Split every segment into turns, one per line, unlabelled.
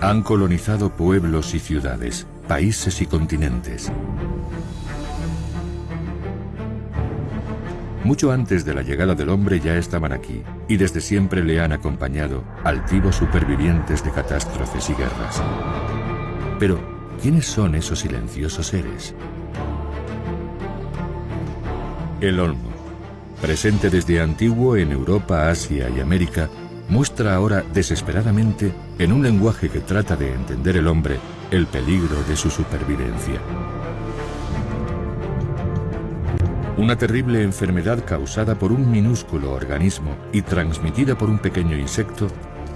Han colonizado pueblos y ciudades, países y continentes. Mucho antes de la llegada del hombre ya estaban aquí, y desde siempre le han acompañado, altivos supervivientes de catástrofes y guerras. Pero, ¿quiénes son esos silenciosos seres? El olmo, presente desde antiguo en Europa, Asia y América, muestra ahora desesperadamente, en un lenguaje que trata de entender el hombre, el peligro de su supervivencia. Una terrible enfermedad causada por un minúsculo organismo y transmitida por un pequeño insecto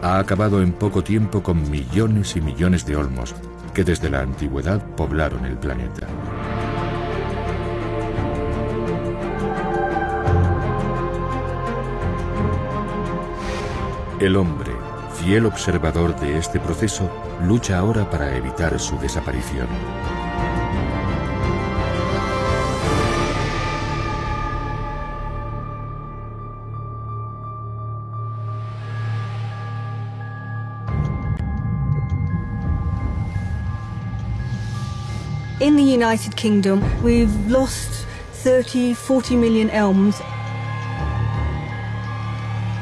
ha acabado en poco tiempo con millones y millones de olmos que desde la antigüedad poblaron el planeta. El hombre, fiel observador de este proceso, lucha ahora para evitar su desaparición.
In the United Kingdom, we've lost 40 million elms.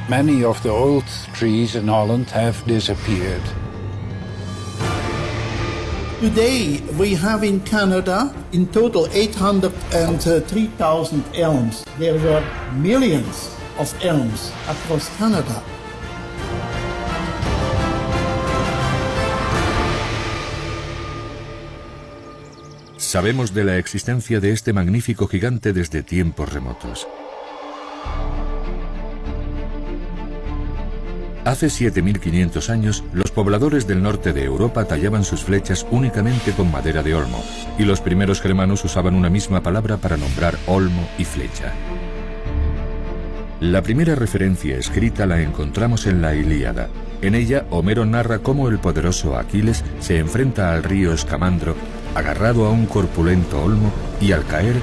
Many of the old trees in Holland have disappeared.
Today, we have in Canada, in total 803,000 elms. There were millions of elms across Canada.
Sabemos de la existencia de este magnífico gigante desde tiempos remotos. Hace 7.500 años, los pobladores del norte de Europa tallaban sus flechas únicamente con madera de olmo, y los primeros germanos usaban una misma palabra para nombrar olmo y flecha. La primera referencia escrita la encontramos en la Ilíada. En ella, Homero narra cómo el poderoso Aquiles se enfrenta al río Escamandro, agarrado a un corpulento olmo, y al caer,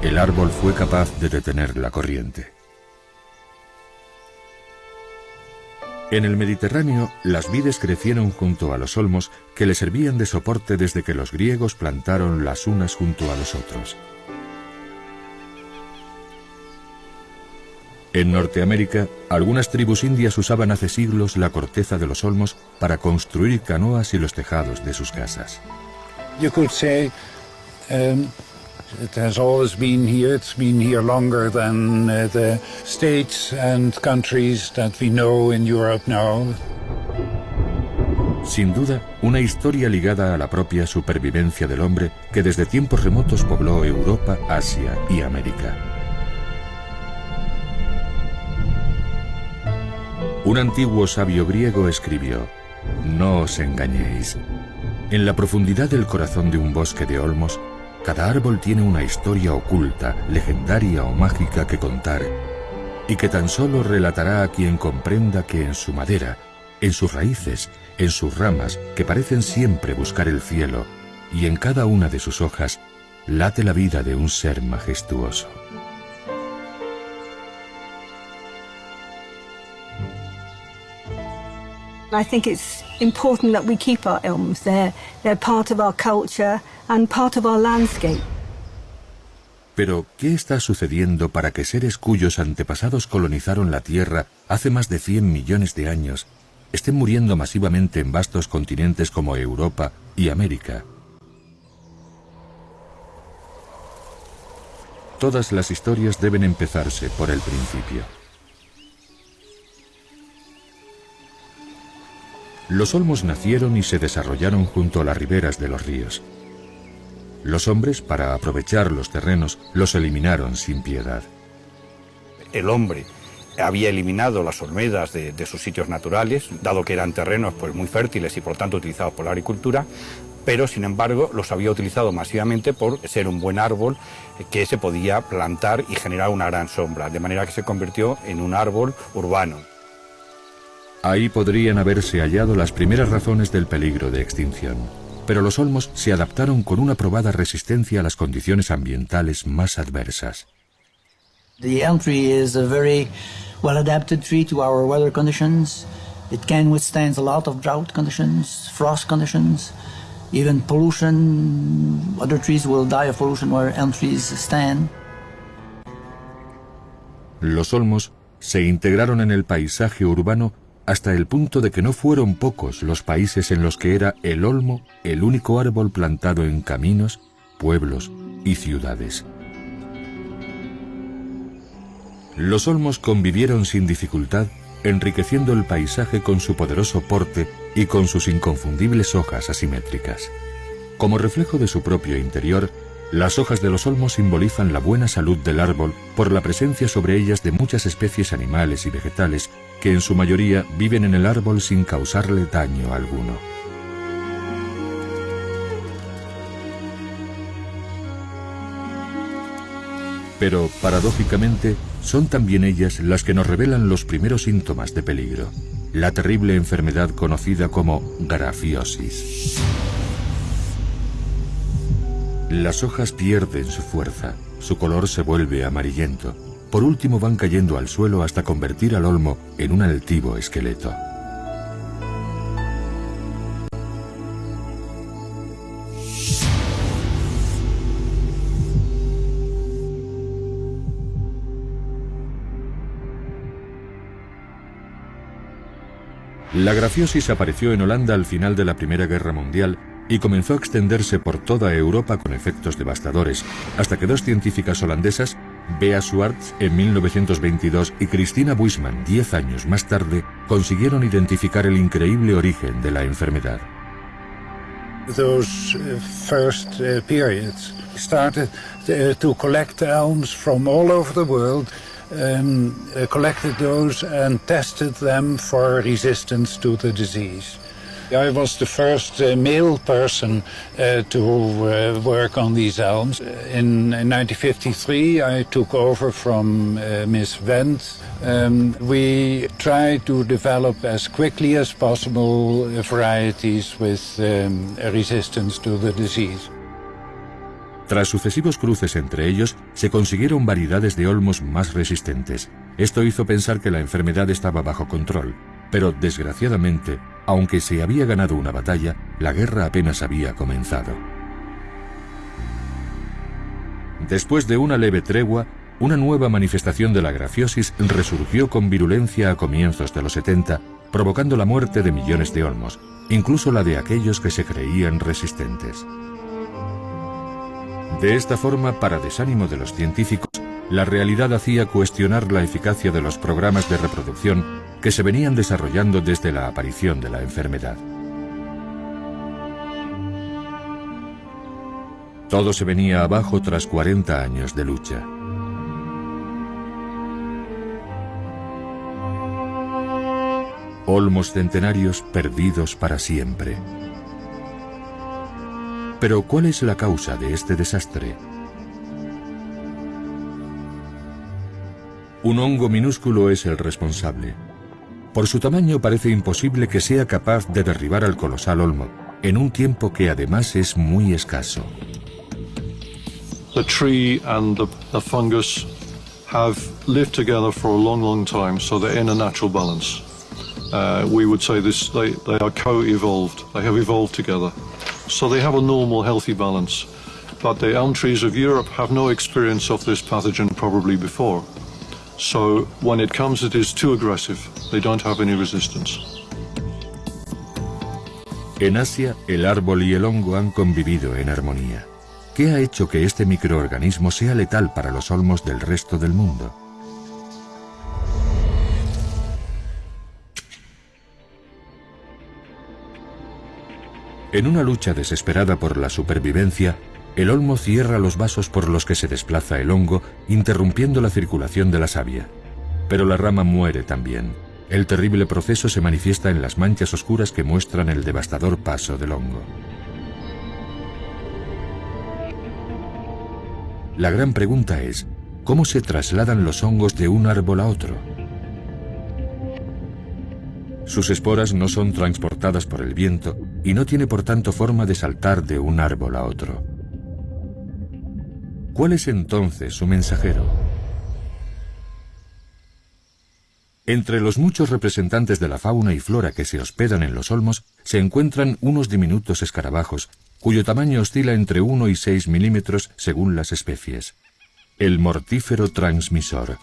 el árbol fue capaz de detener la corriente. En el Mediterráneo, las vides crecieron junto a los olmos que le servían de soporte desde que los griegos plantaron las unas junto a los otros. En Norteamérica, algunas tribus indias usaban hace siglos la corteza de los olmos para construir canoas y los tejados de sus casas.
You could say it has always been here. It's been here longer than the states and countries that we know in Europe now.
Sin duda, una historia ligada a la propia supervivencia del hombre que desde tiempos remotos pobló Europa, Asia y América. Un antiguo sabio griego escribió: «No os engañéis. En la profundidad del corazón de un bosque de olmos, cada árbol tiene una historia oculta, legendaria o mágica que contar, y que tan solo relatará a quien comprenda que en su madera, en sus raíces, en sus ramas, que parecen siempre buscar el cielo, y en cada una de sus hojas, late la vida de un ser majestuoso».
I think it's important that we keep our elms. They're part of our culture and part of our landscape.
Pero, ¿qué está sucediendo para que seres cuyos antepasados colonizaron la Tierra hace más de 100 millones de años estén muriendo masivamente en vastos continentes como Europa y América? Todas las historias deben empezarse por el principio. Los olmos nacieron y se desarrollaron junto a las riberas de los ríos. Los hombres, para aprovechar los terrenos, los eliminaron sin piedad.
El hombre había eliminado las olmedas de sus sitios naturales, dado que eran terrenos pues, muy fértiles y por tanto utilizados por la agricultura, pero sin embargo los había utilizado masivamente por ser un buen árbol que se podía plantar y generar una gran sombra, de manera que se convirtió en un árbol urbano.
Ahí podrían haberse hallado las primeras razones del peligro de extinción, pero los olmos se adaptaron con una probada resistencia a las condiciones ambientales más adversas.
The elm tree is a very well adapted tree to our weather conditions. It can withstand a lot of drought conditions, frost conditions, even pollution. Other trees will die of pollution where elm trees stand.
Los olmos se integraron en el paisaje urbano hasta el punto de que no fueron pocos los países en los que era el olmo el único árbol plantado en caminos, pueblos y ciudades. Los olmos convivieron sin dificultad, enriqueciendo el paisaje con su poderoso porte y con sus inconfundibles hojas asimétricas. Como reflejo de su propio interior, las hojas de los olmos simbolizan la buena salud del árbol por la presencia sobre ellas de muchas especies animales y vegetales que en su mayoría viven en el árbol sin causarle daño alguno. Pero, paradójicamente, son también ellas las que nos revelan los primeros síntomas de peligro, la terrible enfermedad conocida como grafiosis. Las hojas pierden su fuerza, su color se vuelve amarillento, por último van cayendo al suelo hasta convertir al olmo en un altivo esqueleto. La grafiosis apareció en Holanda al final de la Primera Guerra Mundial y comenzó a extenderse por toda Europa con efectos devastadores, hasta que dos científicas holandesas, Bea Swartz en 1922 y Christina Buisman 10 años más tarde, consiguieron identificar el increíble origen de la enfermedad.
Those first periods started to collect elms from all over the world. Collected those and tested them for resistance to the disease. I was the first male person to work on these elms. In 1953 I took over from Miss Wendt. We tried to develop as quickly as possible varieties with resistance to the disease.
Tras sucesivos cruces entre ellos, se consiguieron variedades de olmos más resistentes. Esto hizo pensar que la enfermedad estaba bajo control, pero desgraciadamente, aunque se había ganado una batalla, la guerra apenas había comenzado. Después de una leve tregua, una nueva manifestación de la grafiosis resurgió con virulencia a comienzos de los 70, provocando la muerte de millones de olmos, incluso la de aquellos que se creían resistentes. De esta forma, para desánimo de los científicos, la realidad hacía cuestionar la eficacia de los programas de reproducción que se venían desarrollando desde la aparición de la enfermedad. Todo se venía abajo tras 40 años de lucha. Olmos centenarios perdidos para siempre. Pero, ¿cuál es la causa de este desastre? Un hongo minúsculo es el responsable. Por su tamaño parece imposible que sea capaz de derribar al colosal olmo, en un tiempo que además es muy escaso.
The tree and the fungus have lived together for a long, long time, so they're in a natural balance. We would say this, they are co-evolved. They have evolved together. So they have a normal, healthy balance. But the elm trees of Europe have no experience of this pathogen probably before. So when it comes, it is too aggressive. They don't have any resistance.
En Asia, el árbol y el hongo han convivido en armonía. ¿Qué ha hecho que este microorganismo sea letal para los olmos del resto del mundo? En una lucha desesperada por la supervivencia, el olmo cierra los vasos por los que se desplaza el hongo, interrumpiendo la circulación de la savia. Pero la rama muere también. El terrible proceso se manifiesta en las manchas oscuras que muestran el devastador paso del hongo. La gran pregunta es, ¿cómo se trasladan los hongos de un árbol a otro? Sus esporas no son transportadas por el viento y no tiene por tanto forma de saltar de un árbol a otro. ¿Cuál es entonces su mensajero? Entre los muchos representantes de la fauna y flora que se hospedan en los olmos, se encuentran unos diminutos escarabajos, cuyo tamaño oscila entre 1 y 6 milímetros según las especies. El mortífero transmisor.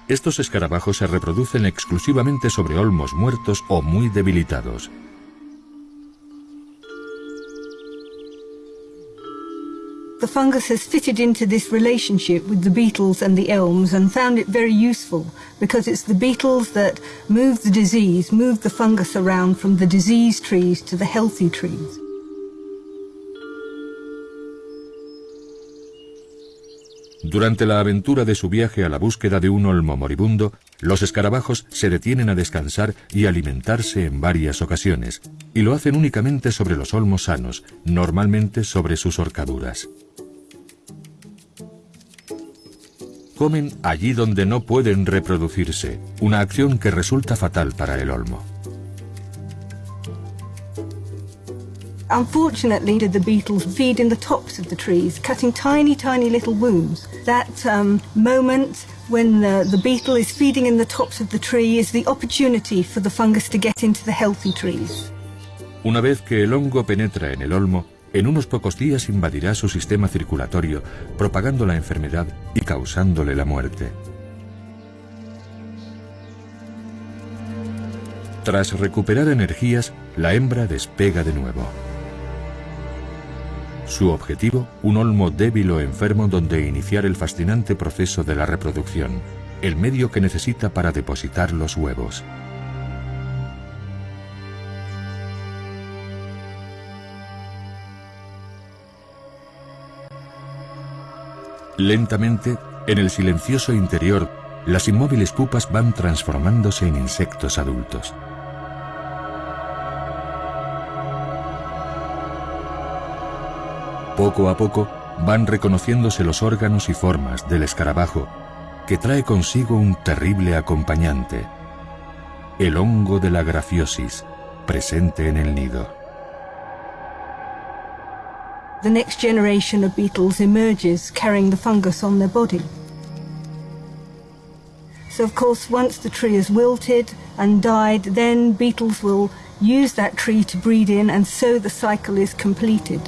Estos escarabajos se reproducen exclusivamente sobre olmos muertos o muy debilitados.
The fungus has fitted into this relationship with the beetles and the elms and found it very useful because it's the beetles that move the disease, move the fungus around from the diseased trees to the healthy trees.
Durante la aventura de su viaje a la búsqueda de un olmo moribundo, los escarabajos se detienen a descansar y alimentarse en varias ocasiones, y lo hacen únicamente sobre los olmos sanos, normalmente sobre sus horcaduras. Comen allí donde no pueden reproducirse, una acción que resulta fatal para el olmo.
Unfortunately, the beetles feed in the tops of the trees, cutting tiny, tiny little wounds. That moment when the beetle is feeding in the tops of the tree is the opportunity for the fungus to get into the healthy trees.
Una vez que el hongo penetra en el olmo, en unos pocos días invadirá su sistema circulatorio, propagando la enfermedad y causándole la muerte. Tras recuperar energías, la hembra despega de nuevo. Su objetivo, un olmo débil o enfermo donde iniciar el fascinante proceso de la reproducción, el medio que necesita para depositar los huevos. Lentamente, en el silencioso interior, las inmóviles pupas van transformándose en insectos adultos. Poco a poco, van reconociéndose los órganos y formas del escarabajo, que trae consigo un terrible acompañante, el hongo de la grafiosis, presente en el nido.
The next generation of beetles emerges carrying the fungus on their body. So of course, once the tree has wilted and died, then beetles will use that tree to breed in, and so the cycle is completed.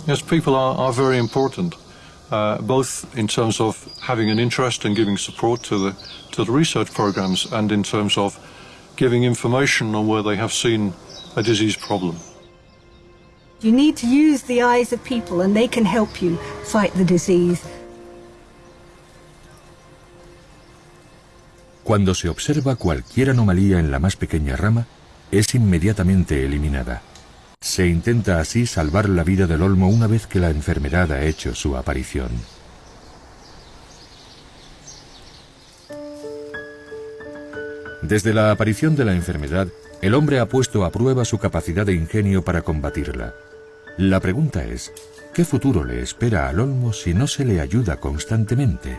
Yes, people are very important, both in terms of having an interest and giving support to the research programs, and in terms of giving information on where they have seen a disease problem.
You need to use the eyes of people, and they can help you fight the disease.
Cuando se observa cualquier anomalía en la más pequeña rama, es inmediatamente eliminada. Se intenta así salvar la vida del olmo una vez que la enfermedad ha hecho su aparición. Desde la aparición de la enfermedad, el hombre ha puesto a prueba su capacidad de ingenio para combatirla. La pregunta es, ¿qué futuro le espera al olmo si no se le ayuda constantemente?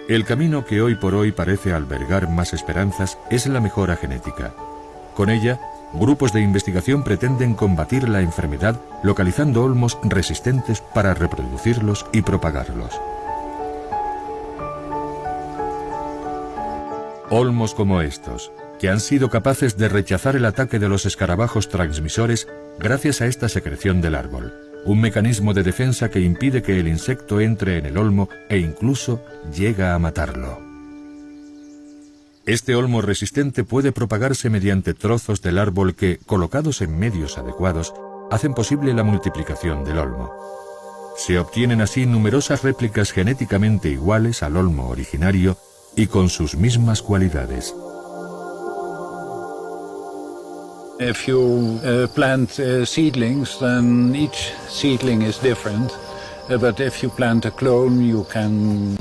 El camino que hoy por hoy parece albergar más esperanzas es la mejora genética. Con ella, grupos de investigación pretenden combatir la enfermedad localizando olmos resistentes para reproducirlos y propagarlos. Olmos como estos, que han sido capaces de rechazar el ataque de los escarabajos transmisores gracias a esta secreción del árbol, un mecanismo de defensa que impide que el insecto entre en el olmo e incluso llega a matarlo. Este olmo resistente puede propagarse mediante trozos del árbol que, colocados en medios adecuados, hacen posible la multiplicación del olmo. Se obtienen así numerosas réplicas genéticamente iguales al olmo originario y con sus mismas cualidades.
If you plant seedlings, then each seedling is different. But if you plant a clone, you can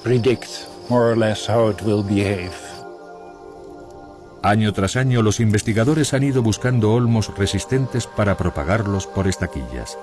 predict more or less how it will behave.
Año tras año, los investigadores han ido buscando olmos resistentes para propagarlos por estaquillas.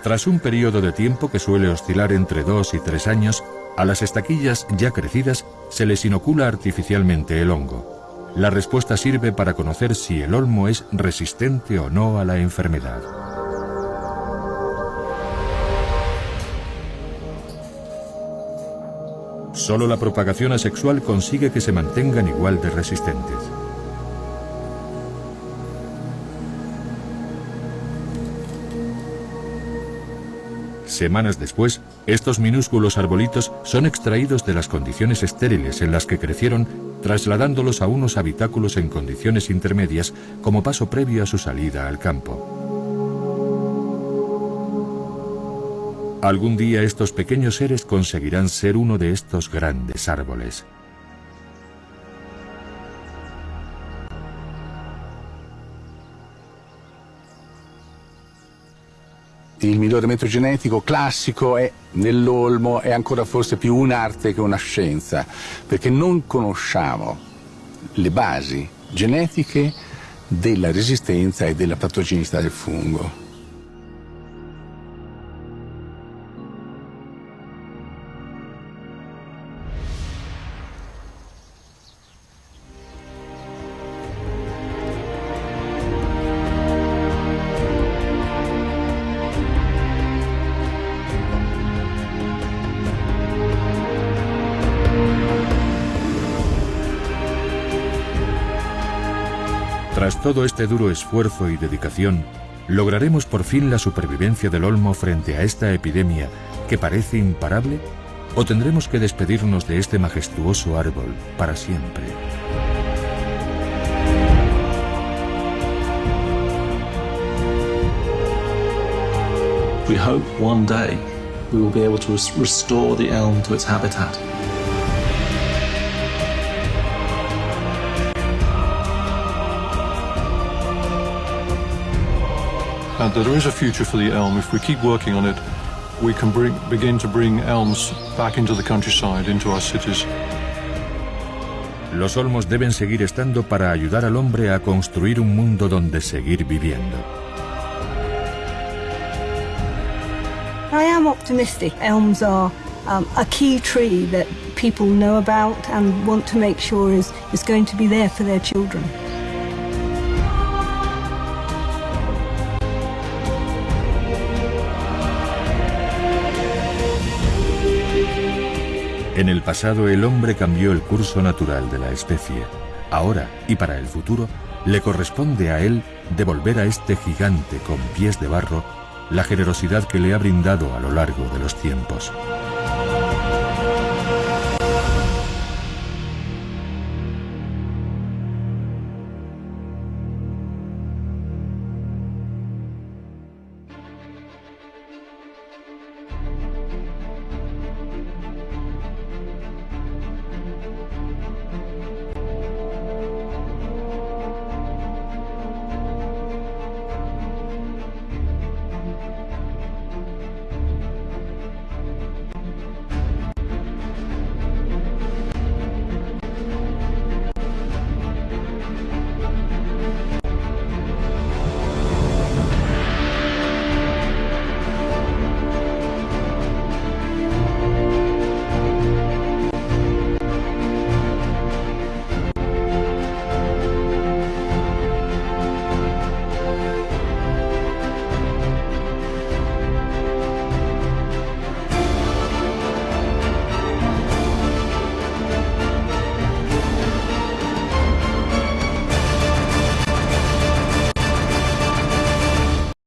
Tras un periodo de tiempo que suele oscilar entre 2 y 3 años, a las estaquillas ya crecidas se les inocula artificialmente el hongo. La respuesta sirve para conocer si el olmo es resistente o no a la enfermedad. Solo la propagación asexual consigue que se mantengan igual de resistentes. Semanas después, estos minúsculos arbolitos son extraídos de las condiciones estériles en las que crecieron, trasladándolos a unos habitáculos en condiciones intermedias como paso previo a su salida al campo. Algún día estos pequeños seres conseguirán ser uno de estos grandes árboles.
Il miglioramento genetico classico nell'olmo è ancora forse più un'arte che una scienza, perché non conosciamo le basi genetiche della resistenza e della patogenicità del fungo.
Tras todo este duro esfuerzo y dedicación, ¿lograremos por fin la supervivencia del olmo frente a esta epidemia que parece imparable? ¿O tendremos que despedirnos de este majestuoso árbol para siempre?
We hope one day we will be able to restore the elm to its habitat.
And that there is a future for the elm. If we keep working on it, we can begin to bring elms back into the countryside, into our cities.
Los olmos deben seguir estando para ayudar al hombre a construir un mundo donde seguir viviendo.
I am optimistic. Elms are a key tree that people know about and want to make sure is going to be there for their children.
En el pasado el hombre cambió el curso natural de la especie. Ahora, y para el futuro, le corresponde a él devolver a este gigante con pies de barro la generosidad que le ha brindado a lo largo de los tiempos.